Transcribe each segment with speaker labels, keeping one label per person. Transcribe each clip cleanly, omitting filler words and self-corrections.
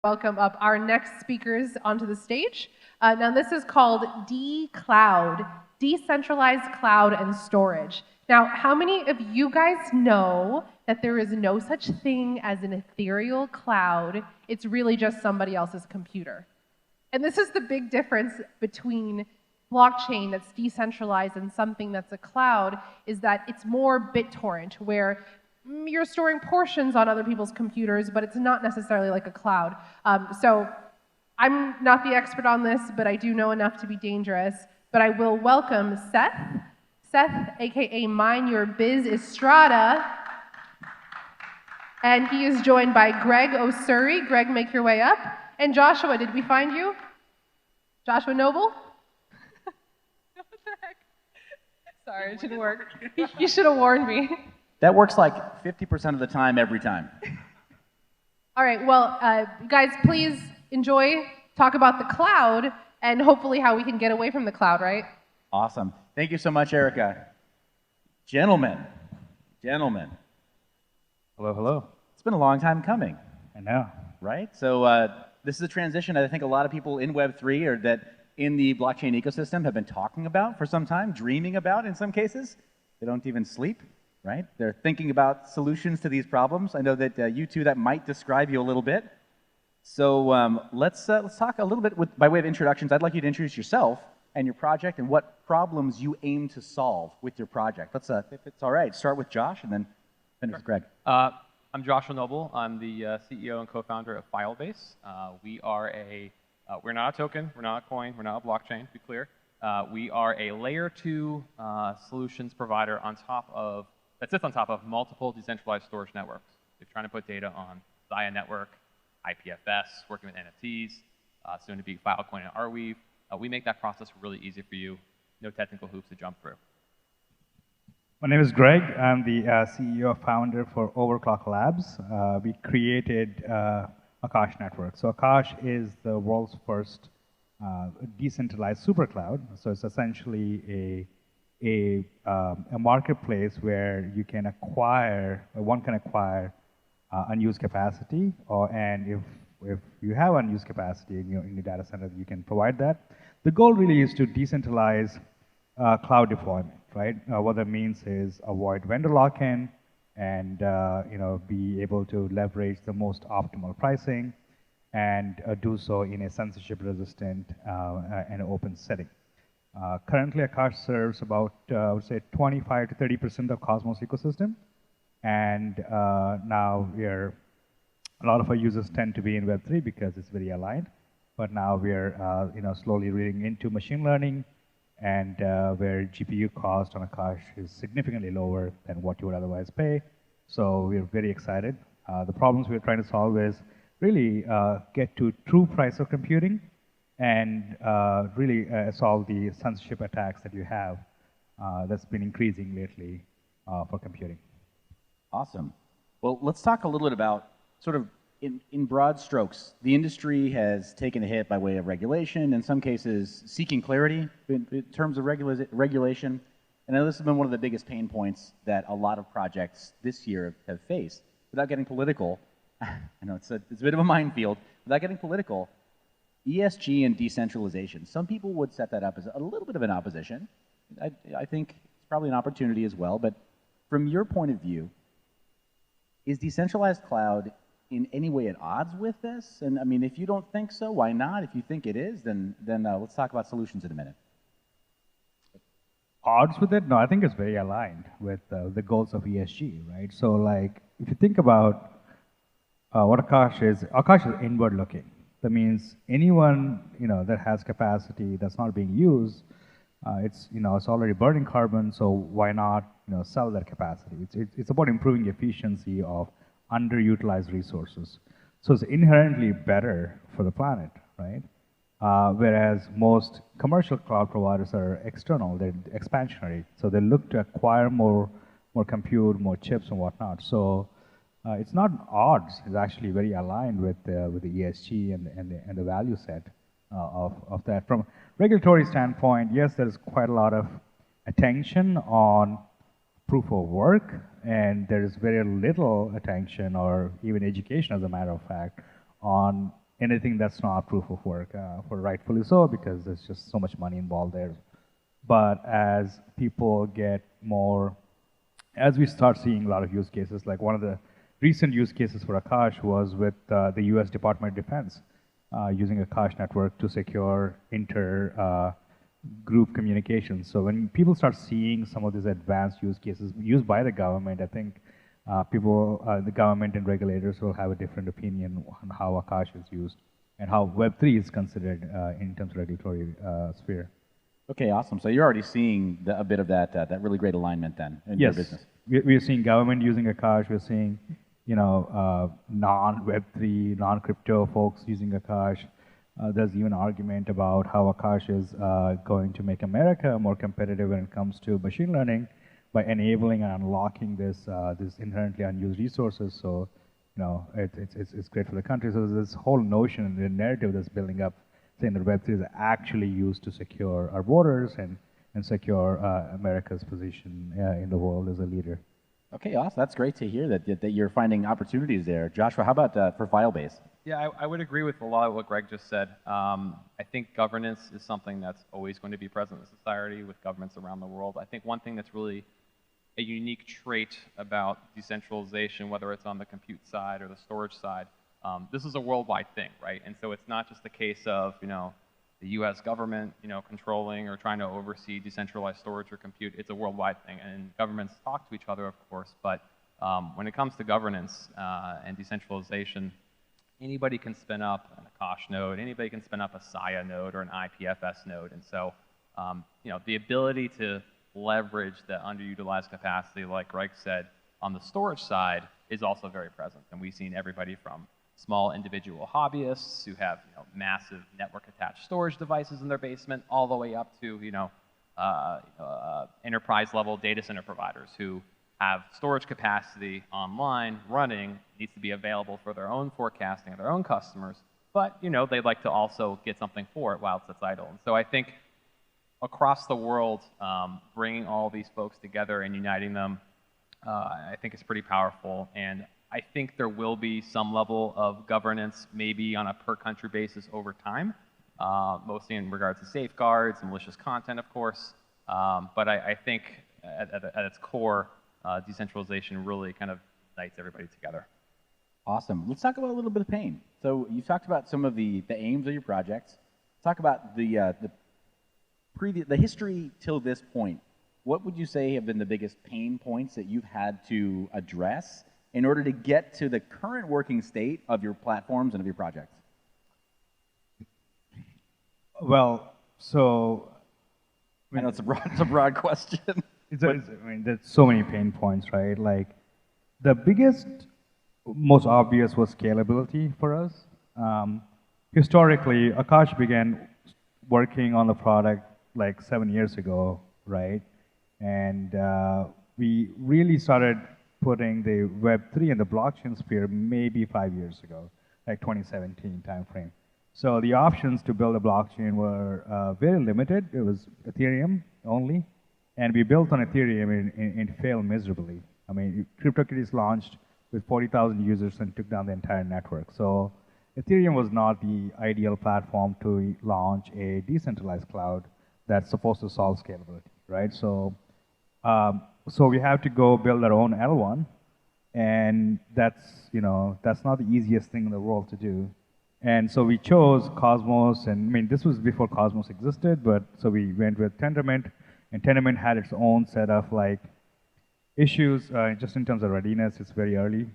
Speaker 1: Welcome up our next speakers onto the stage. Now this is called Decloud, Decentralized Cloud and Storage. Now, how many of you guys know that there is no such thing as an ethereal cloud? It's really just somebody else's computer. And this is the big difference between blockchain that's decentralized and something that's a cloud, is that it's more BitTorrent, where you're storing portions on other people's computers, but it's not necessarily like a cloud. So I'm not the expert on this, but I do know enough to be dangerous. But I will welcome Seth, aka MineYourBiz Estrada. And he is joined by Greg Osuri. Greg, make your way up. And Joshua, did we find you? Joshua Noble? What the heck? Sorry, it didn't work. You should have warned me.
Speaker 2: That works like 50% of the time, every time.
Speaker 1: All right, well, guys, please enjoy, talk about the cloud, and hopefully how we can get away from the cloud, right?
Speaker 2: Awesome. Thank you so much, Erica. Gentlemen.
Speaker 3: Hello, hello.
Speaker 2: It's been a long time coming.
Speaker 3: I know.
Speaker 2: Right? So this is a transition that I think a lot of people in Web3 or that in the blockchain ecosystem have been talking about for some time, dreaming about in some cases. They don't even sleep. Right? They're thinking about solutions to these problems. I know that you two, that might describe you a little bit. So let's talk a little bit by way of introductions. I'd like you to introduce yourself and your project and what problems you aim to solve with your project. Let's, if it's all right, start with Josh and then finish with Greg.
Speaker 4: I'm Joshua Noble. I'm the CEO and co-founder of Filebase. We're not a token, we're not a coin, we're not a blockchain, to be clear. We are a layer 2 solutions provider that sits on top of multiple decentralized storage networks. We're trying to put data on Zia network, IPFS, working with NFTs, soon to be Filecoin and Arweave. We make that process really easy for you. No technical hoops to jump through.
Speaker 3: My name is Greg. I'm the CEO founder for Overclock Labs. We created Akash Network. So Akash is the world's first decentralized supercloud. So it's essentially a marketplace where you can acquire, or one can acquire unused capacity, and if you have unused capacity in your data center, you can provide that. The goal really is to decentralize cloud deployment, right? What that means is avoid vendor lock-in and be able to leverage the most optimal pricing and do so in a censorship-resistant and open setting. Currently, Akash serves about, I would say, 25 to 30% of Cosmos ecosystem, and now a lot of our users tend to be in Web3 because it's very aligned. But now we're, slowly reading into machine learning, and where GPU cost on Akash is significantly lower than what you would otherwise pay. So we're very excited. The problems we're trying to solve is really get to true price of computing, and really solve the censorship attacks that you have that's been increasing lately for computing.
Speaker 2: Awesome. Well, let's talk a little bit about sort of in broad strokes. The industry has taken a hit by way of regulation, in some cases seeking clarity in terms of regulation. And I know this has been one of the biggest pain points that a lot of projects this year have faced. Without getting political, I know it's a bit of a minefield, without getting political, ESG and decentralization. Some people would set that up as a little bit of an opposition. I think it's probably an opportunity as well, but from your point of view, is decentralized cloud in any way at odds with this? And I mean, if you don't think so, why not? If you think it is, then let's talk about solutions in a minute.
Speaker 3: Odds with it? No, I think it's very aligned with the goals of ESG, right? So like, if you think about what Akash is inward looking. That means anyone that has capacity that's not being used, it's already burning carbon. So why not sell that capacity? It's about improving efficiency of underutilized resources. So it's inherently better for the planet, right? Whereas most commercial cloud providers are external, they're expansionary. So they look to acquire more compute, more chips and whatnot. So it's not odds. It's actually very aligned with the ESG and the value set of that. From a regulatory standpoint, yes, there's quite a lot of attention on proof of work, and there is very little attention or even education, as a matter of fact, on anything that's not proof of work, for rightfully so, because there's just so much money involved there. But as people get more, as we start seeing a lot of use cases, like one of the recent use cases for Akash was with the US Department of Defense, using Akash network to secure group communications. So when people start seeing some of these advanced use cases used by the government, I think the government and regulators will have a different opinion on how Akash is used and how Web3 is considered in terms of regulatory sphere.
Speaker 2: Okay, awesome. So you're already seeing a bit of that really great alignment then in your business.
Speaker 3: Yes, we're seeing government using Akash. We're seeing, non-Web3, non-crypto folks using Akash. There's even an argument about how Akash is going to make America more competitive when it comes to machine learning by enabling and unlocking this inherently unused resources. So, it's great for the country. So there's this whole notion, the narrative that's building up, saying that Web3 is actually used to secure our borders and secure America's position in the world as a leader.
Speaker 2: Okay, awesome. That's great to hear that you're finding opportunities there. Joshua, how about for Filebase?
Speaker 4: Yeah, I would agree with a lot of what Greg just said. I think governance is something that's always going to be present in society with governments around the world. I think one thing that's really a unique trait about decentralization, whether it's on the compute side or the storage side, this is a worldwide thing, right? And so it's not just the case of, the U.S. government, controlling or trying to oversee decentralized storage or compute. It's a worldwide thing, and governments talk to each other, of course, but when it comes to governance and decentralization, anybody can spin up an Akash node, anybody can spin up a Saya node or an IPFS node, and so, the ability to leverage the underutilized capacity, like Greg said, on the storage side is also very present, and we've seen everybody from small individual hobbyists who have massive network-attached storage devices in their basement, all the way up to enterprise-level data center providers who have storage capacity online, running, needs to be available for their own forecasting of their own customers, but they'd like to also get something for it while it sits idle. And so I think across the world, bringing all these folks together and uniting them, I think is pretty powerful. And I think there will be some level of governance, maybe on a per-country basis over time, mostly in regards to safeguards and malicious content, of course. But I think at its core, decentralization really kind of unites everybody together.
Speaker 2: Awesome. Let's talk about a little bit of pain. So you talked about some of the aims of your projects. Talk about the history till this point. What would you say have been the biggest pain points that you've had to address in order to get to the current working state of your platforms and of your projects?
Speaker 3: Well, so
Speaker 2: I know it's a broad question.
Speaker 3: There's so many pain points, right? Like, the biggest, most obvious was scalability for us. Historically, Akash began working on the product like 7 years ago, right? And we really started putting the Web3 and the blockchain sphere maybe 5 years ago, like 2017 timeframe. So the options to build a blockchain were very limited. It was Ethereum only, and we built on Ethereum and failed miserably. I mean, CryptoKitties launched with 40,000 users and took down the entire network. So Ethereum was not the ideal platform to launch a decentralized cloud that's supposed to solve scalability, right? So we have to go build our own L1, and that's not the easiest thing in the world to do. And so we chose Cosmos, and I mean, this was before Cosmos existed, but so we went with Tendermint, and Tendermint had its own set of like issues, just in terms of readiness. It's very early,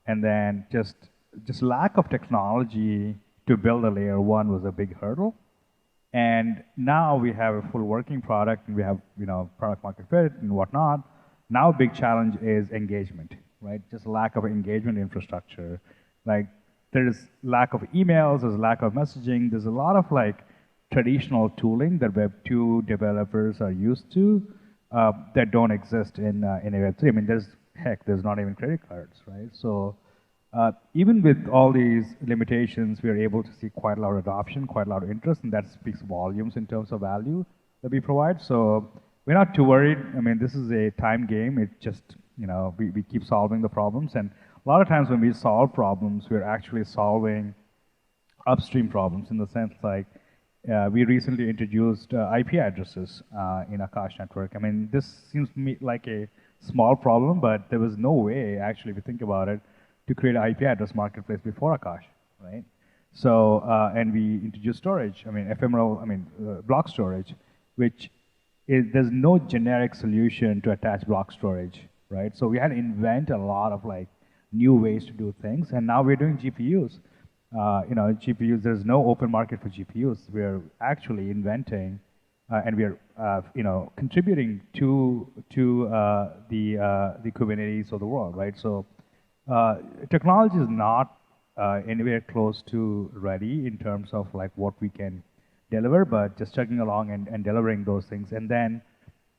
Speaker 3: and then just lack of technology to build a layer one was a big hurdle. And now we have a full working product, and we have product market fit and whatnot. Now big challenge is engagement, right? Just lack of engagement infrastructure. Like, there's lack of emails, there's lack of messaging, there's a lot of like traditional tooling that Web2 developers are used to that don't exist in a Web3. I mean, there's not even credit cards, right? So even with all these limitations, we are able to see quite a lot of adoption, quite a lot of interest, and that speaks volumes in terms of value that we provide. So we're not too worried. I mean, this is a time game. It just, we keep solving the problems. And a lot of times when we solve problems, we're actually solving upstream problems in the sense like we recently introduced IP addresses in Akash network. I mean, this seems to me like a small problem, but there was no way, actually, if you think about it, to create an IP address marketplace before Akash, right? So, and we introduced storage, I mean, ephemeral, I mean, block storage, which there's no generic solution to attach block storage, right? So we had to invent a lot of like new ways to do things, and now we're doing GPUs. GPUs, there's no open market for GPUs. We're actually inventing, and we are, contributing to the Kubernetes of the world, right? So technology is not anywhere close to ready in terms of like what we can deliver, but just chugging along and delivering those things, and then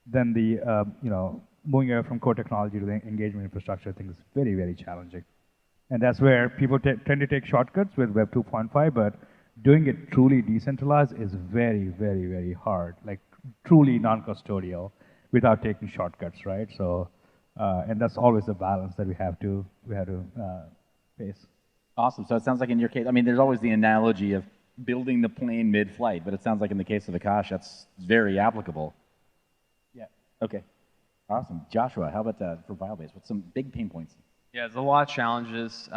Speaker 3: the moving away from core technology to the engagement infrastructure, I think is very, very challenging. And that's where people tend to take shortcuts with Web 2.5, but doing it truly decentralized is very, very, very hard, like truly non-custodial without taking shortcuts, right? So, and that's always the balance that we have to face.
Speaker 2: Awesome. So it sounds like in your case, I mean, there's always the analogy of building the plane mid-flight, but it sounds like in the case of Akash, that's very applicable. Yeah. Okay. Awesome. Joshua, how about for Filebase? What's some big pain points?
Speaker 4: Yeah, there's a lot of challenges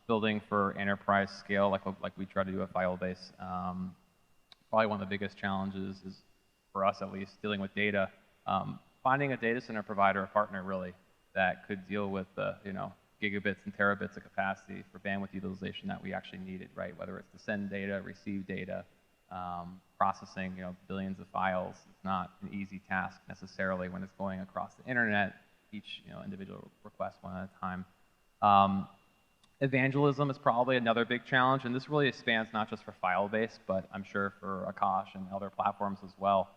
Speaker 4: building for enterprise scale, like we try to do at Filebase. Probably one of the biggest challenges is, for us at least, dealing with data. Finding a data center provider, a partner really, that could deal with the gigabits and terabits of capacity for bandwidth utilization that we actually needed, right? Whether it's to send data, receive data, processing billions of files. It's not an easy task necessarily when it's going across the internet. Each individual request one at a time. Evangelism is probably another big challenge, and this really spans not just for Filebase, but I'm sure for Akash and other platforms as well.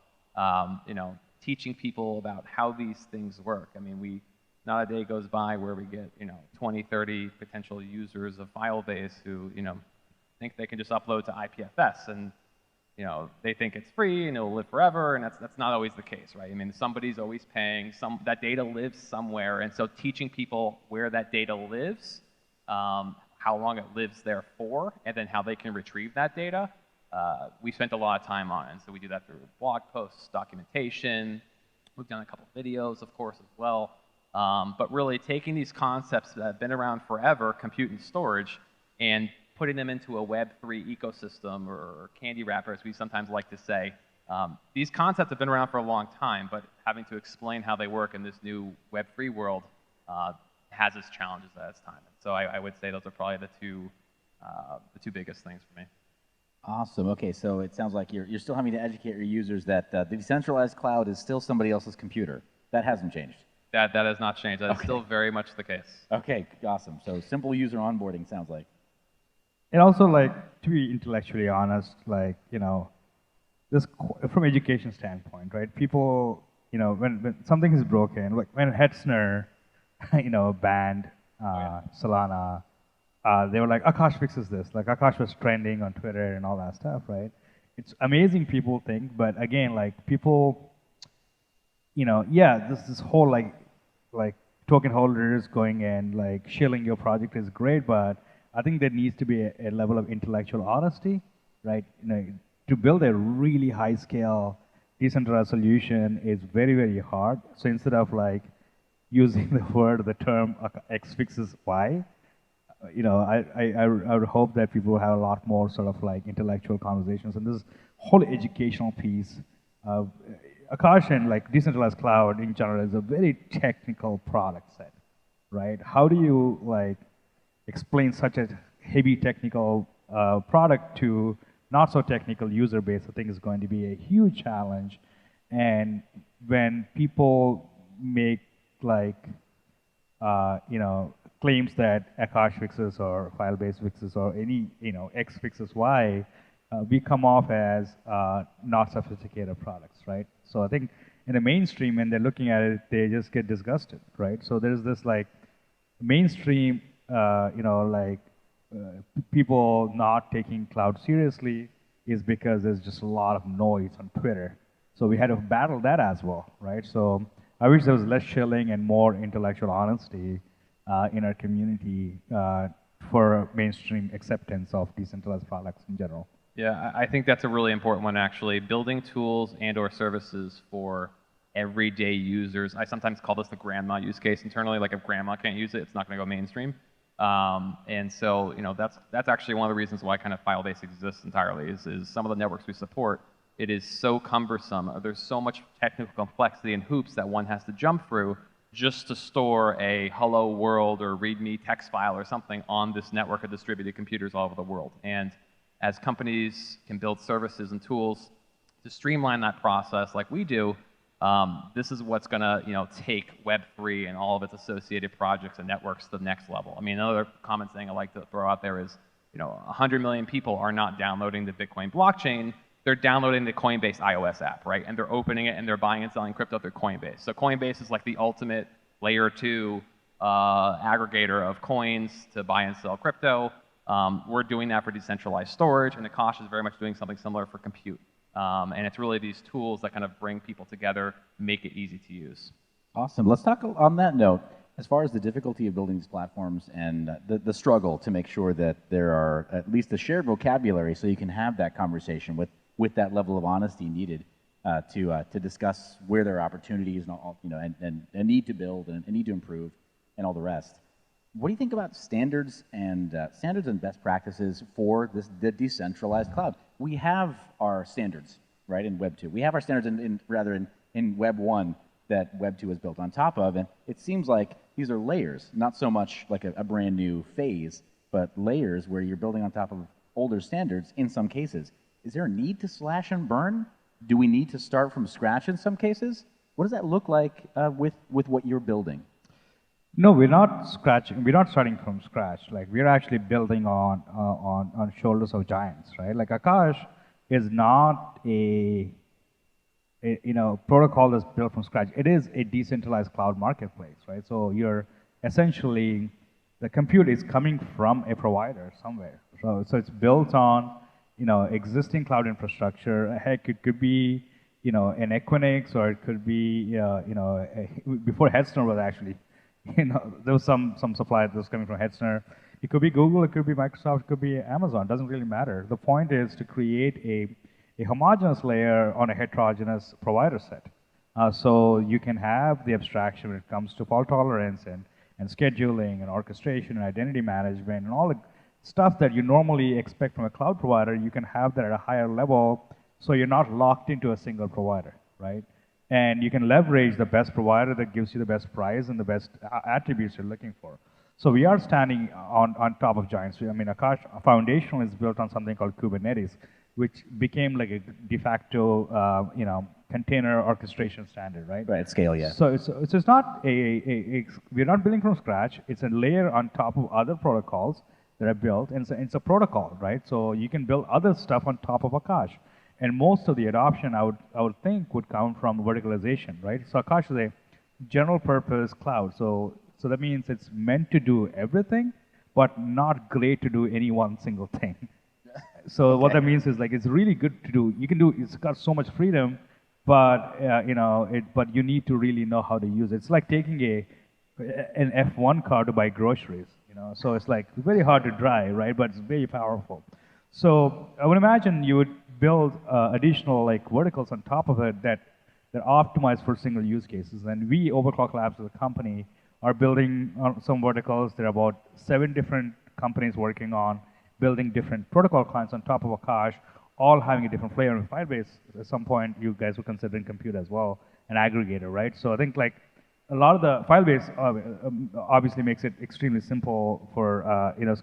Speaker 4: Teaching people about how these things work. I mean, not a day goes by where we get 20, 30 potential users of Filebase who think they can just upload to IPFS, and they think it's free and it'll live forever, and that's not always the case, right? I mean, somebody's always paying. That data lives somewhere, and so teaching people where that data lives, how long it lives there for, and then how they can retrieve that data, we spent a lot of time on it. And so we do that through blog posts, documentation. We've done a couple videos, of course, as well. But really taking these concepts that have been around forever, compute and storage, and putting them into a Web3 ecosystem, or candy wrapper, as we sometimes like to say. These concepts have been around for a long time, but having to explain how they work in this new Web3 world has its challenges at its time. And so I would say those are probably the two biggest things for me.
Speaker 2: Awesome. Okay, so it sounds like you're still having to educate your users that the decentralized cloud is still somebody else's computer. That hasn't changed.
Speaker 4: That has not changed. That is still very much the case.
Speaker 2: Okay, awesome. So simple user onboarding sounds like.
Speaker 3: And also, like, to be intellectually honest, like, this from education standpoint, right? People, when something is broken, like when Hetzner, banned Solana, they were like, Akash fixes this. Like, Akash was trending on Twitter and all that stuff, right? It's amazing, people think, but again, like, people, this whole like token holders going and like shilling your project is great, but I think there needs to be a level of intellectual honesty, right? To build a really high-scale decentralized solution is very, very hard. So instead of like using the term X fixes Y, I would hope that people have a lot more sort of like intellectual conversations. And this whole educational piece of Akash and like decentralized cloud in general is a very technical product set, right? How do you like explain such a heavy technical product to not so technical user base? I think is going to be a huge challenge. And when people make like claims that Akash fixes or Filebase fixes or any X fixes Y, we come off as not sophisticated products, right? So I think in the mainstream, when they're looking at it, they just get disgusted, right? So there's this like mainstream, people not taking cloud seriously is because there's just a lot of noise on Twitter. So we had to battle that as well, right? So I wish there was less shilling and more intellectual honesty in our community for mainstream acceptance of decentralized products in general.
Speaker 4: Yeah, I think that's a really important one, actually. Building tools and/or services for everyday users. I sometimes call this the grandma use case internally. Like if grandma can't use it, it's not going to go mainstream. And so, that's actually one of the reasons why kind of Filebase exists entirely. Is some of the networks we support, it is so cumbersome. There's so much technical complexity and hoops that one has to jump through just to store a hello world or README text file or something on this network of distributed computers all over the world. And as companies can build services and tools to streamline that process like we do, this is what's going to take Web3 and all of its associated projects and networks to the next level. I mean, another common thing I like to throw out there is 100 million people are not downloading the Bitcoin blockchain. They're downloading the Coinbase iOS app, right? And they're opening it and they're buying and selling crypto through Coinbase. So Coinbase is like the ultimate layer 2 aggregator of coins to buy and sell crypto. We're doing that for decentralized storage, and Akash is very much doing something similar for compute. And it's really these tools that kind of bring people together, make it easy to use.
Speaker 2: Awesome. Let's talk on that note, as far as the difficulty of building these platforms and the struggle to make sure that there are at least a shared vocabulary so you can have that conversation with that level of honesty needed to discuss where there are opportunities and all, and need to build and need to improve and all the rest. What do you think about standards and best practices for the decentralized cloud? We have our standards, right, in Web 2. We have our standards in Web 1 that Web 2 is built on top of, and it seems like these are layers, not so much like a brand new phase, but layers where you're building on top of older standards in some cases. Is there a need to slash and burn? Do we need to start from scratch in some cases? What does that look like with what you're building?
Speaker 3: No, we're not starting from scratch. Like we're actually building on shoulders of giants, right? Like Akash is not a protocol that's built from scratch. It is a decentralized cloud marketplace, right? So you're essentially, the compute is coming from a provider somewhere. So it's built on existing cloud infrastructure. Heck, it could be an Equinix, or it could be before Hetzner was actually. There was some supply that was coming from Hetzner. It could be Google, it could be Microsoft, it could be Amazon. It doesn't really matter. The point is to create a homogeneous layer on a heterogeneous provider set. So you can have the abstraction when it comes to fault tolerance and scheduling and orchestration and identity management and all the stuff that you normally expect from a cloud provider. You can have that at a higher level, so you're not locked into a single provider, right? And you can leverage the best provider that gives you the best price and the best attributes you're looking for. So we are standing on top of giants. I mean, Akash Foundation is built on something called Kubernetes, which became like a de facto, container orchestration standard, right?
Speaker 2: Right, at scale, yeah.
Speaker 3: So it's not we're not building from scratch. It's a layer on top of other protocols that are built, and it's a protocol, right? So you can build other stuff on top of Akash. And most of the adoption, I would think, would come from verticalization, right? So Akash is a general purpose cloud. So that means it's meant to do everything, but not great to do any one single thing. So okay. What that means is like it's really good to do. You can do. It's got so much freedom, but but you need to really know how to use it. It's like taking an F1 car to buy groceries. So it's like very hard to drive, right? But it's very powerful. So I would imagine you would build additional verticals on top of it that optimize for single use cases. And we, Overclock Labs as a company, are building some verticals. There are about 7 different companies working on building different protocol clients on top of Akash, all having a different flavor. In Filebase, at some point, you guys were considering compute as well, an aggregator, right? So I think a lot of the Filebase obviously makes it extremely simple for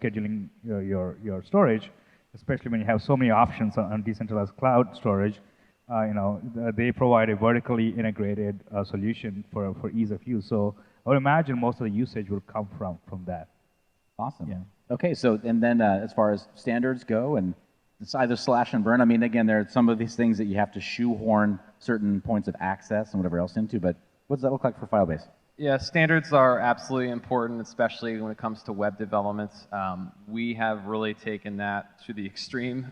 Speaker 3: scheduling your storage, especially when you have so many options on decentralized cloud storage. They provide a vertically integrated solution for ease of use. So I would imagine most of the usage will come from that.
Speaker 2: Awesome.
Speaker 3: Yeah.
Speaker 2: Okay, so and then as far as standards go, and it's either slash and burn. I mean, again, there are some of these things that you have to shoehorn certain points of access and whatever else into, but what does that look like for Filebase?
Speaker 4: Yeah, standards are absolutely important, especially when it comes to web development. We have really taken that to the extreme.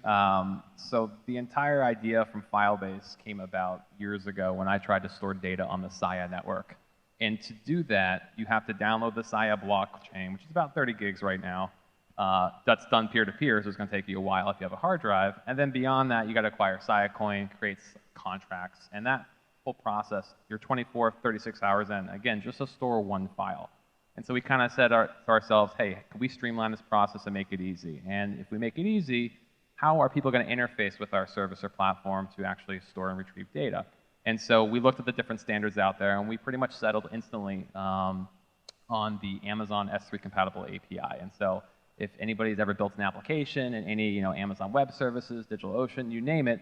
Speaker 4: So the entire idea from Filebase came about years ago when I tried to store data on the Saya network. And to do that, you have to download the Saya blockchain, which is about 30 gigs right now, That's done peer-to-peer, so it's going to take you a while if you have a hard drive. And then beyond that, you got to acquire Siacoin, create contracts, and that whole process, you're 24, 36 hours in, again, just to store one file. And so we kind of said to ourselves, hey, can we streamline this process and make it easy? And if we make it easy, how are people going to interface with our service or platform to actually store and retrieve data? And so we looked at the different standards out there, and we pretty much settled instantly on the Amazon S3 compatible API. And so if anybody's ever built an application in any Amazon Web Services, DigitalOcean, you name it,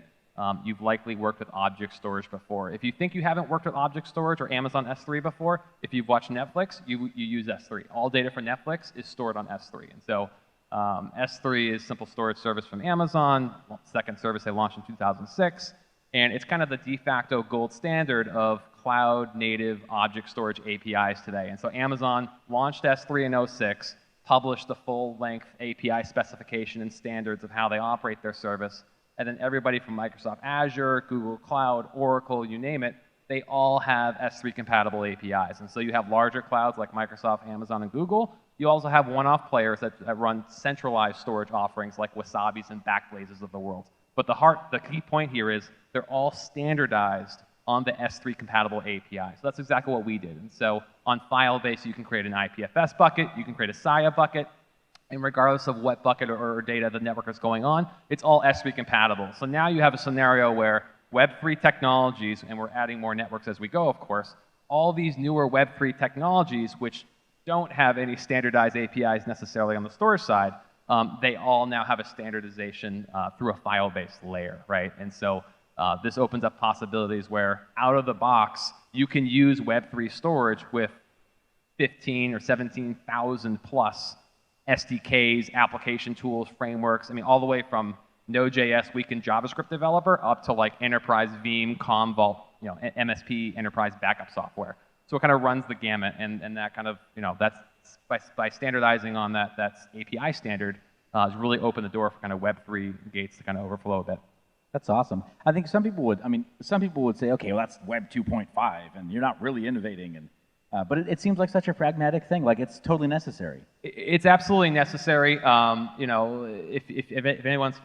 Speaker 4: you've likely worked with object storage before. If you think you haven't worked with object storage or Amazon S3 before, if you've watched Netflix, you use S3. All data for Netflix is stored on S3. And so S3 is simple storage service from Amazon, second service they launched in 2006. And it's kind of the de facto gold standard of cloud native object storage APIs today. And so Amazon launched S3 in 06, published the full length API specification and standards of how they operate their service. And then everybody from Microsoft Azure, Google Cloud, Oracle, you name it, they all have S3 compatible APIs. And so you have larger clouds like Microsoft, Amazon, and Google. You also have one-off players that run centralized storage offerings like Wasabis and Backblazes of the world. But the key point here is they're all standardized on the S3 compatible API. So that's exactly what we did. And so on Filebase, you can create an IPFS bucket, you can create a SIA bucket, and regardless of what bucket or data the network is going on, it's all S3 compatible. So now you have a scenario where Web3 technologies, and we're adding more networks as we go, of course, all these newer Web3 technologies, which don't have any standardized APIs necessarily on the storage side, they all now have a standardization through a file-based layer, right? And so this opens up possibilities where out of the box, you can use Web3 storage with 15 or 17,000 plus SDKs, application tools, frameworks. I mean, all the way from Node.js weekend JavaScript developer up to like enterprise Veeam, Commvault, MSP enterprise backup software. So it kind of runs the gamut, and that kind of, that's by standardizing on that's API standard has really opened the door for kind of Web3 gates to kind of overflow a bit.
Speaker 2: That's awesome. I think some people would say, okay, well, that's Web 2.5, and you're not really innovating, and but it seems like such a pragmatic thing, like it's totally necessary.
Speaker 4: It's absolutely necessary. If anyone's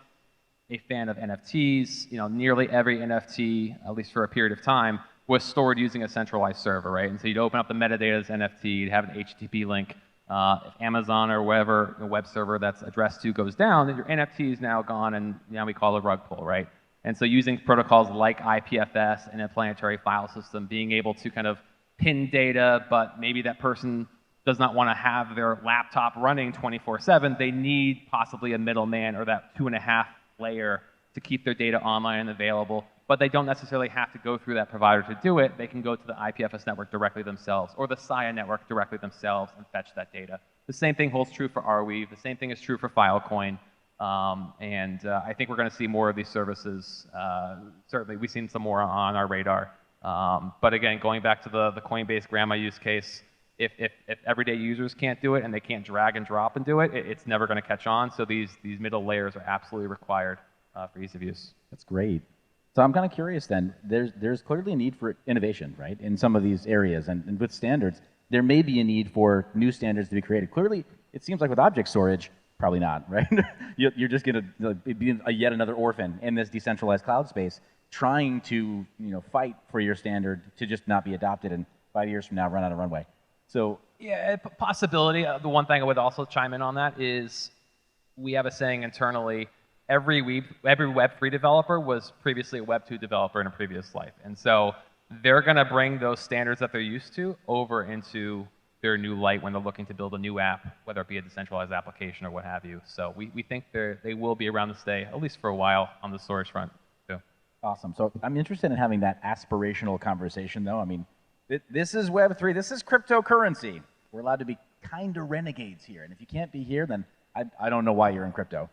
Speaker 4: a fan of NFTs, nearly every NFT, at least for a period of time, was stored using a centralized server, right? And so you'd open up the metadata as NFT, you'd have an HTTP link. If Amazon or whatever the web server that's addressed to goes down, then your NFT is now gone, and now we call it a rug pull, right? And so using protocols like IPFS and a planetary file system, being able to kind of pin data, but maybe that person does not want to have their laptop running 24/7. They need possibly a middleman or that 2.5 layer to keep their data online and available, but they don't necessarily have to go through that provider to do it. They can go to the IPFS network directly themselves or the SIA network directly themselves and fetch that data. The same thing holds true for Arweave. The same thing is true for Filecoin. I think we're going to see more of these services. Certainly, we've seen some more on our radar. But again, going back to the Coinbase grandma use case, if everyday users can't do it and they can't drag and drop and do it, it's never going to catch on. So these middle layers are absolutely required for ease of use.
Speaker 2: That's great. So I'm kind of curious then, there's clearly a need for innovation, right, in some of these areas. And with standards, there may be a need for new standards to be created. Clearly, it seems like with object storage, probably not, right? You're just going to be yet another orphan in this decentralized cloud space, trying to fight for your standard to just not be adopted and 5 years from now run out of runway. So
Speaker 4: yeah, possibility. The one thing I would also chime in on that is we have a saying internally, every Web3 developer was previously a Web2 developer in a previous life. And so they're going to bring those standards that they're used to over into their new light when they're looking to build a new app, whether it be a decentralized application or what have you. So we think they will be around to stay, at least for a while, on the storage front too.
Speaker 2: Awesome. So I'm interested in having that aspirational conversation, though. I mean, this is Web3. This is cryptocurrency. We're allowed to be kind of renegades here. And if you can't be here, then I don't know why you're in crypto.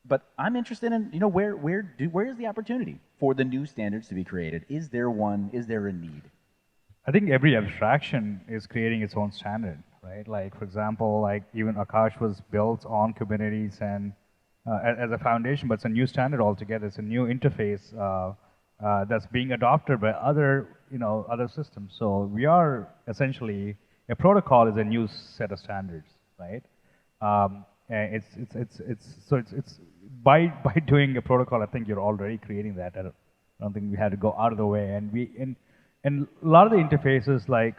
Speaker 2: But I'm interested in, where is the opportunity for the new standards to be created? Is there one? Is there a need?
Speaker 3: I think every abstraction is creating its own standard, right? Like, for example, like even Akash was built on Kubernetes and as a foundation, but it's a new standard altogether. It's a new interface that's being adopted by other systems. So we are essentially, a protocol is a new set of standards, right? and it's by doing a protocol, I think you're already creating that. I don't think we had to go out of the way, and a lot of the interfaces, like,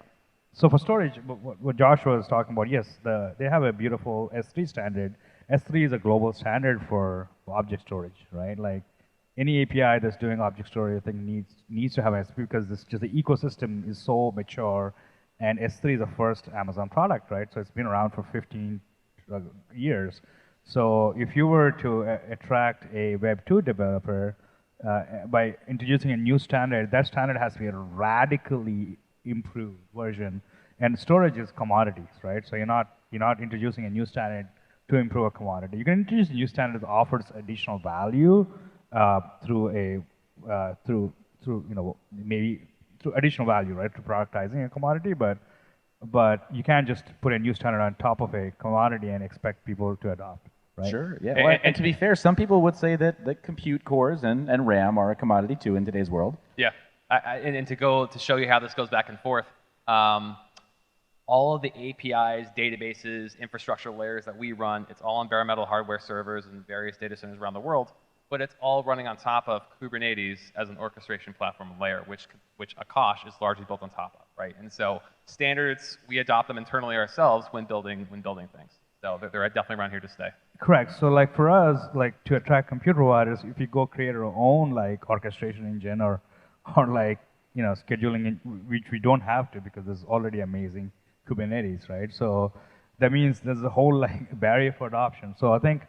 Speaker 3: so for storage, what Joshua was talking about, yes, they have a beautiful S3 standard. S3 is a global standard for object storage, right? Like any API that's doing object storage, I think needs to have S3 because the ecosystem is so mature, and S3 is the first Amazon product, right? So it's been around for 15 years. So if you were to attract a Web 2 developer by introducing a new standard, that standard has to be a radically improved version. And storage is commodities, right? So you're not introducing a new standard to improve a commodity. You can introduce a new standard that offers additional value through maybe through additional value, right, to productizing a commodity, but you can't just put a new standard on top of a commodity and expect people to adopt, right?
Speaker 2: Sure, yeah. Well, and to be fair, some people would say that compute cores and RAM are a commodity too in today's world.
Speaker 4: Yeah, and to show you how this goes back and forth, all of the APIs, databases, infrastructure layers that we run, it's all on bare metal hardware servers and various data centers around the world, but it's all running on top of Kubernetes as an orchestration platform layer, which Akash is largely built on top of, right? And so standards, we adopt them internally ourselves when building things. So they're definitely around here to stay.
Speaker 3: Correct. So like for us, like to attract compute providers, if you go create our own like orchestration engine or like scheduling, which we don't have to because there's already amazing Kubernetes, right? So that means there's a whole like barrier for adoption. So I think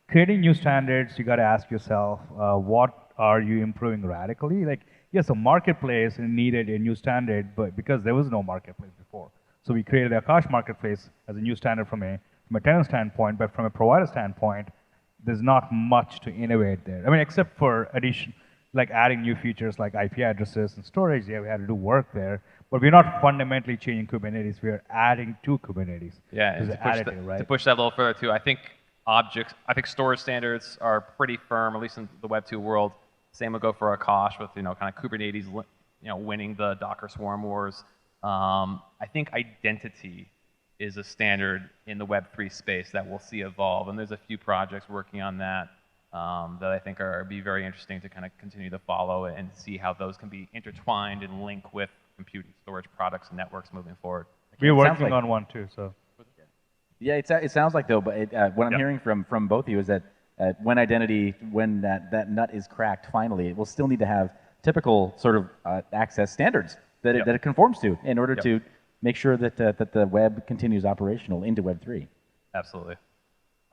Speaker 3: creating new standards, you got to ask yourself, what are you improving radically? Like, yes, a marketplace needed a new standard, but because there was no marketplace before. So we created the Akash marketplace as a new standard from a tenant standpoint, but from a provider standpoint, there's not much to innovate there. I mean, except for like adding new features like IP addresses and storage. Yeah, we had to do work there, but we're not fundamentally changing Kubernetes. We are adding to Kubernetes.
Speaker 4: Yeah, and to push that a little further too, I think storage standards are pretty firm, at least in the Web 2 world. Same would go for Akash with kind of Kubernetes, winning the Docker Swarm wars. I think identity is a standard in the Web 3 space that we'll see evolve, and there's a few projects working on that that I think be very interesting to kind of continue to follow and see how those can be intertwined and link with compute and storage products and networks moving forward.
Speaker 3: We're working on one too, so.
Speaker 2: Yeah, it sounds like though, but what I'm hearing from both of you is that when that nut is cracked finally, it will still need to have typical sort of access standards that it conforms to in order to make sure that the web continues operational into Web 3.
Speaker 4: Absolutely.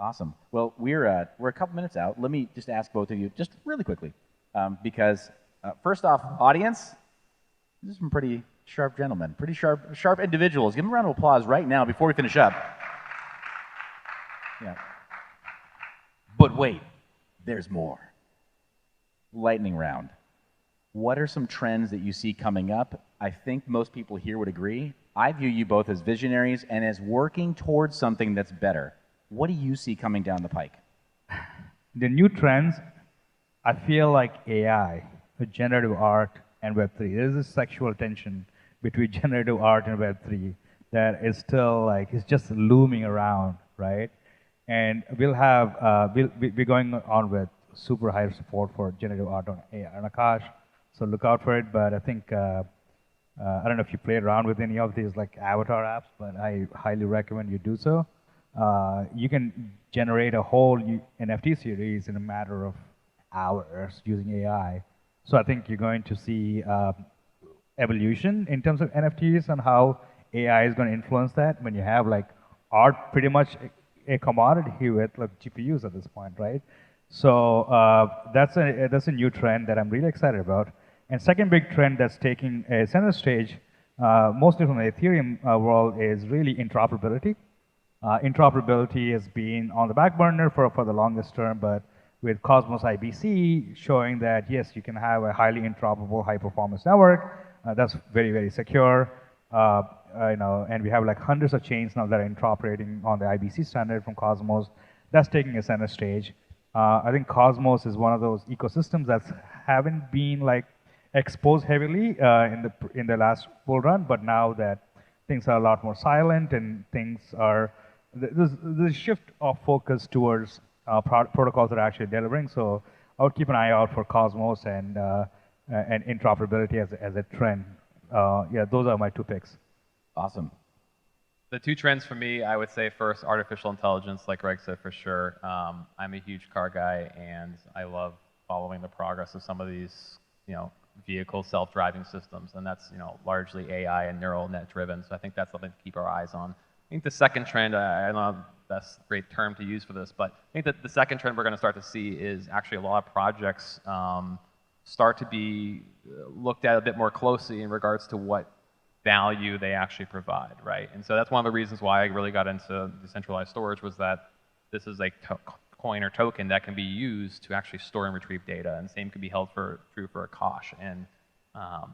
Speaker 2: Awesome. Well, we're a couple minutes out. Let me just ask both of you just really quickly, because first off, audience, these are some pretty sharp gentlemen, pretty sharp individuals. Give them a round of applause right now before we finish up. Yeah. But wait, there's more. Lightning round. What are some trends that you see coming up? I think most people here would agree. I view you both as visionaries and as working towards something that's better. What do you see coming down the pike?
Speaker 3: The new trends, I feel like AI, generative art, and Web3. There's this sexual tension between generative art and Web3 that is still like, it's just looming around, right? And we're going on with super high support for generative art on AI and Akash, so look out for it. But I think, I don't know if you played around with any of these like avatar apps, but I highly recommend you do so. You can generate a whole NFT series in a matter of hours using AI. So I think you're going to see evolution in terms of NFTs and how AI is going to influence that when you have like art pretty much a commodity with like GPUs at this point, right? So that's a new trend that I'm really excited about. And second big trend that's taking a center stage, mostly from the Ethereum world, is really interoperability. Interoperability has been on the back burner for the longest term, but with Cosmos IBC showing that yes, you can have a highly interoperable, high-performance network that's very, very secure. And we have like hundreds of chains now that are interoperating on the IBC standard from Cosmos. That's taking a center stage. I think Cosmos is one of those ecosystems that haven't been like exposed heavily in the last bull run, but now that things are a lot more silent and things are there's a shift of focus towards protocols that are actually delivering. So I would keep an eye out for Cosmos and interoperability as a trend. Yeah, those are my 2 picks.
Speaker 2: Awesome.
Speaker 4: The 2 trends for me, I would say first, artificial intelligence, like Greg said, for sure. I'm a huge car guy, and I love following the progress of some of these, vehicle self-driving systems, and that's, largely AI and neural net driven. So I think that's something to keep our eyes on. I think the second trend, I don't know if that's a great term to use for this, but I think that the second trend we're going to start to see is actually a lot of projects start to be looked at a bit more closely in regards to what value they actually provide, right? And so that's one of the reasons why I really got into decentralized storage, was that this is a coin or token that can be used to actually store and retrieve data, and same can be held true for Akash. And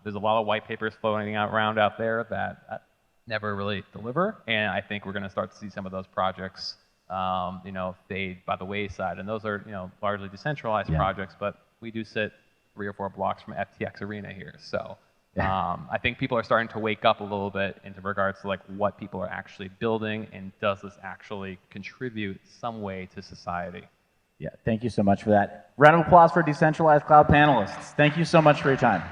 Speaker 4: there's a lot of white papers floating around out there that never really deliver, and I think we're going to start to see some of those projects, fade by the wayside. And those are, largely decentralized projects, but we do sit 3 or 4 blocks from FTX Arena here, so. I think people are starting to wake up a little bit into regards to what people are actually building, and does this actually contribute some way to society?
Speaker 2: Yeah, thank you so much for that. Round of applause for Decentralized Cloud panelists. Thank you so much for your time.